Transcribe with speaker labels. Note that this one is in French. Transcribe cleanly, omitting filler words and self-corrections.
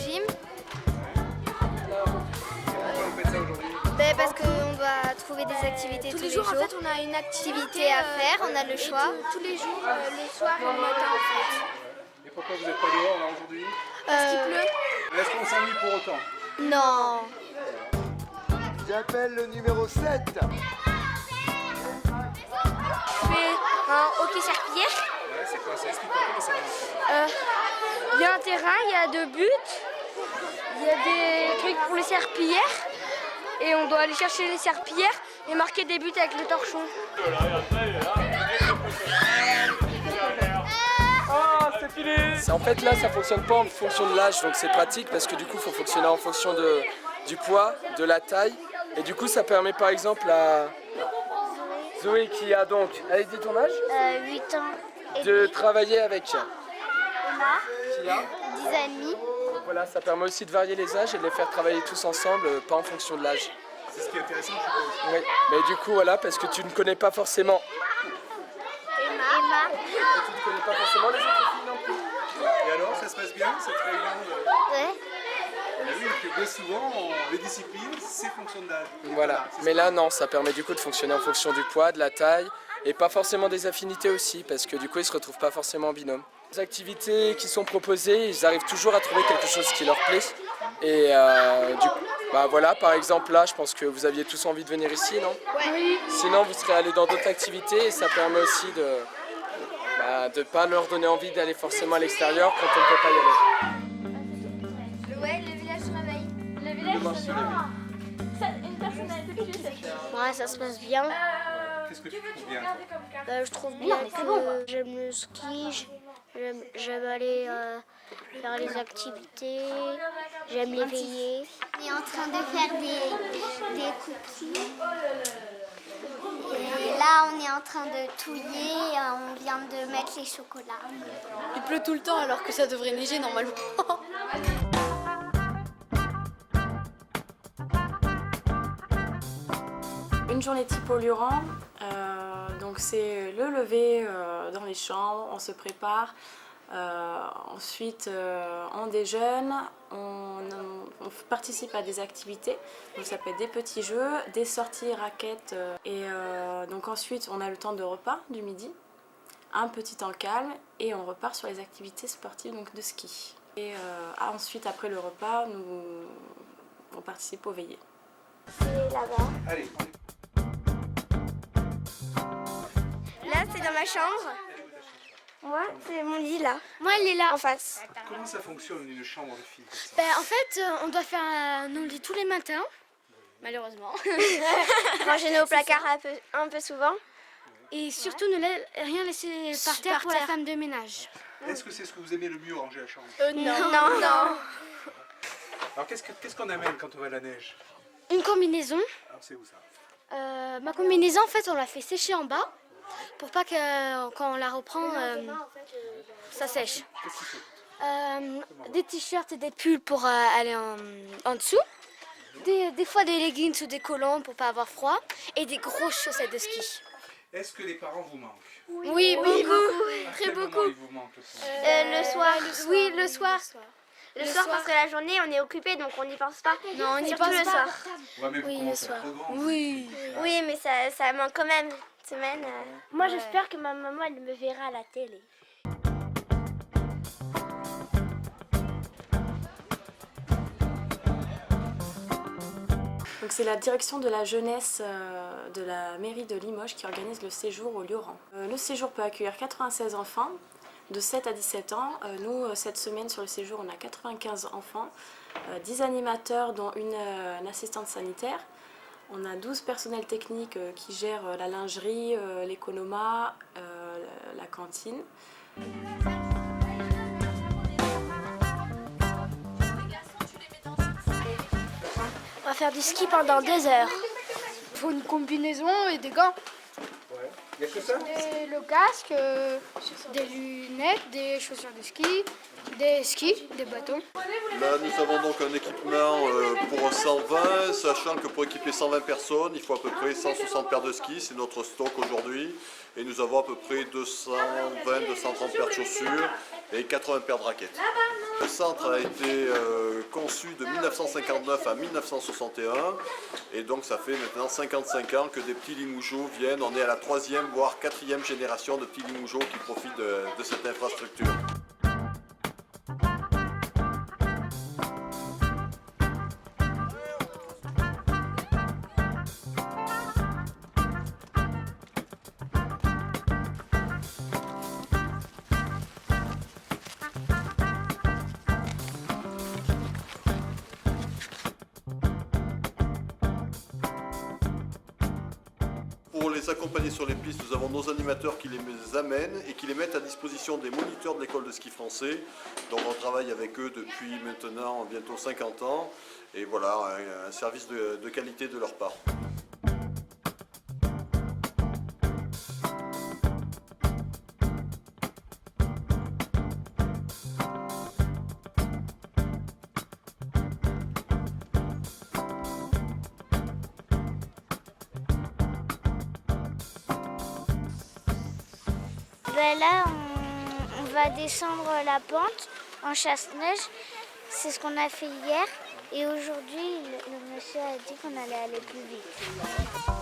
Speaker 1: gym.
Speaker 2: Pourquoi vous faites ça aujourd'hui?
Speaker 1: Parce qu'on doit trouver des activités tous les jours.
Speaker 3: En fait, on a une activité
Speaker 1: à faire, on a le choix.
Speaker 3: Tous les jours, le soir et le matin en fait.
Speaker 2: Et pourquoi vous n'êtes pas dehors là aujourd'hui?
Speaker 3: Parce qu'il pleut.
Speaker 2: Est-ce qu'on s'ennuie pour autant?
Speaker 1: Non.
Speaker 4: J'appelle le numéro 7.
Speaker 3: Je fais un hockey serpillière.
Speaker 2: Ouais, c'est quoi ça? Explique-moi comment ça marche.
Speaker 3: Il y a un terrain, il y a 2 buts, il y a des trucs pour les serpillères et on doit aller chercher les serpillères et marquer des buts avec le torchon.
Speaker 5: En fait là ça fonctionne pas en fonction de l'âge, donc c'est pratique parce que du coup il faut fonctionner en fonction du poids, de la taille, et du coup ça permet par exemple à Zoé qui a donc, allez dis ton âge,
Speaker 1: 8 ans.
Speaker 5: de travailler avec
Speaker 1: Emma,
Speaker 5: Kia.
Speaker 1: 10 ans et demi.
Speaker 5: Voilà, ça permet aussi de varier les âges et de les faire travailler tous ensemble, pas en fonction de l'âge.
Speaker 2: C'est ce qui est intéressant, je suppose.
Speaker 5: Oui, mais du coup voilà, parce que tu ne connais pas forcément.
Speaker 1: Emma.
Speaker 5: Tu ne connais pas forcément les autres filles non plus.
Speaker 2: Et alors, ça se passe bien cette réunion
Speaker 1: Ouais.
Speaker 2: Oui, que bien souvent, les disciplines, c'est fonction d'âge.
Speaker 5: Voilà, mais là non, ça permet du coup de fonctionner en fonction du poids, de la taille, et pas forcément des affinités aussi, parce que du coup ils se retrouvent pas forcément en binôme. Les activités qui sont proposées, ils arrivent toujours à trouver quelque chose qui leur plaît. Et du coup, bah voilà, par exemple là, je pense que vous aviez tous envie de venir ici, non?
Speaker 3: Oui.
Speaker 5: Sinon vous serez allés dans d'autres activités et ça permet aussi de ne pas leur donner envie d'aller forcément à l'extérieur quand on ne peut pas y aller.
Speaker 1: Ouais, le village se réveille.
Speaker 3: Le village se réveille. Une personnalité que
Speaker 1: Ouais, ça se passe bien.
Speaker 2: Qu'est-ce que tu trouves bien?
Speaker 1: Je trouve bien que j'aime le ski, j'aime aller faire les activités, j'aime les veiller. On est en train de faire des cookies. Et là, on est en train de touiller, on vient de mettre les chocolats.
Speaker 3: Il pleut tout le temps alors que ça devrait neiger normalement.
Speaker 6: Une journée type au Luran, donc c'est le lever dans les champs, on se prépare, ensuite on déjeune, on participe à des activités, donc ça peut être des petits jeux, des sorties raquettes, et donc ensuite on a le temps de repas du midi, un petit temps calme et on repart sur les activités sportives donc de ski. Et ensuite après le repas, on participe aux veillées.
Speaker 1: C'est là-bas.
Speaker 2: Allez,
Speaker 1: Là, c'est dans ma chambre. Moi, c'est mon lit là. Moi, elle est là en face.
Speaker 2: comment ça fonctionne une chambre de filles comme ça?
Speaker 3: En fait, on doit faire nos lits tous les matins, malheureusement.
Speaker 1: Ranger nos placards un peu souvent.
Speaker 3: Et surtout ne rien laisser par terre pour la femme de ménage.
Speaker 2: Est-ce que c'est ce que vous aimez le mieux, ranger la chambre?
Speaker 1: Non.
Speaker 2: Alors qu'est-ce qu'on amène quand on va à la neige?
Speaker 3: Une combinaison.
Speaker 2: Alors c'est où ça?
Speaker 3: Ma combinaison, en fait, on l'a fait sécher en bas pour pas que quand on la reprend, ça sèche.
Speaker 2: Qu'est-ce qu'il faut?
Speaker 3: Des t-shirts et des pulls pour aller en dessous. Des fois des leggings ou des collants pour pas avoir froid. Et des grosses chaussettes de ski.
Speaker 2: Est-ce que les parents vous manquent?
Speaker 3: Oui, beaucoup.
Speaker 2: À
Speaker 3: Très
Speaker 2: quel moment
Speaker 3: beaucoup.
Speaker 2: ils vous manquent le plus?
Speaker 1: Le soir.
Speaker 3: Oui, le soir.
Speaker 1: Le soir parce que la journée, on est occupé donc on n'y pense pas.
Speaker 3: Non, on n'y
Speaker 1: Surtout
Speaker 3: pense
Speaker 1: le
Speaker 3: pas.
Speaker 1: soir.
Speaker 2: Ouais, mais vous
Speaker 3: Oui,
Speaker 2: commencez
Speaker 3: le
Speaker 2: à
Speaker 3: soir.
Speaker 2: être grand.
Speaker 3: Oui.
Speaker 1: Oui, mais ça manque quand même. Cette semaine.
Speaker 3: Moi, j'espère que ma maman, elle me verra à la télé.
Speaker 6: Donc c'est la direction de la jeunesse de la mairie de Limoges qui organise le séjour au Lioran. Le séjour peut accueillir 96 enfants de 7 à 17 ans. Nous, cette semaine sur le séjour, on a 95 enfants, 10 animateurs dont une assistante sanitaire. On a 12 personnels techniques qui gèrent la lingerie, l'économa, la cantine.
Speaker 3: On va faire du ski pendant 2 heures. Il faut une combinaison et des gants.
Speaker 2: Ouais. Il n'y a que ça?
Speaker 3: Et le casque, des lunettes, des chaussures de ski, des skis, des bâtons.
Speaker 4: Là, nous avons donc un équipement pour 120, sachant que pour équiper 120 personnes, il faut à peu près 160 paires de skis, c'est notre stock aujourd'hui. Et nous avons à peu près 220-230 paires de chaussures et 80 paires de raquettes. Le centre a été conçu de 1959 à 1961 et donc ça fait maintenant 55 ans que des petits Limougeaux viennent. On est à la 3e voire 4e génération de petits Limougeaux qui profitent de cette infrastructure. Pour les accompagner sur les pistes, nous avons nos animateurs qui les amènent et qui les mettent à disposition des moniteurs de l'école de ski français. Donc on travaille avec eux depuis maintenant bientôt 50 ans et voilà, un service de qualité de leur part.
Speaker 1: Ben là, on va descendre la pente en chasse-neige. C'est ce qu'on a fait hier. Et aujourd'hui, le monsieur a dit qu'on allait aller plus vite.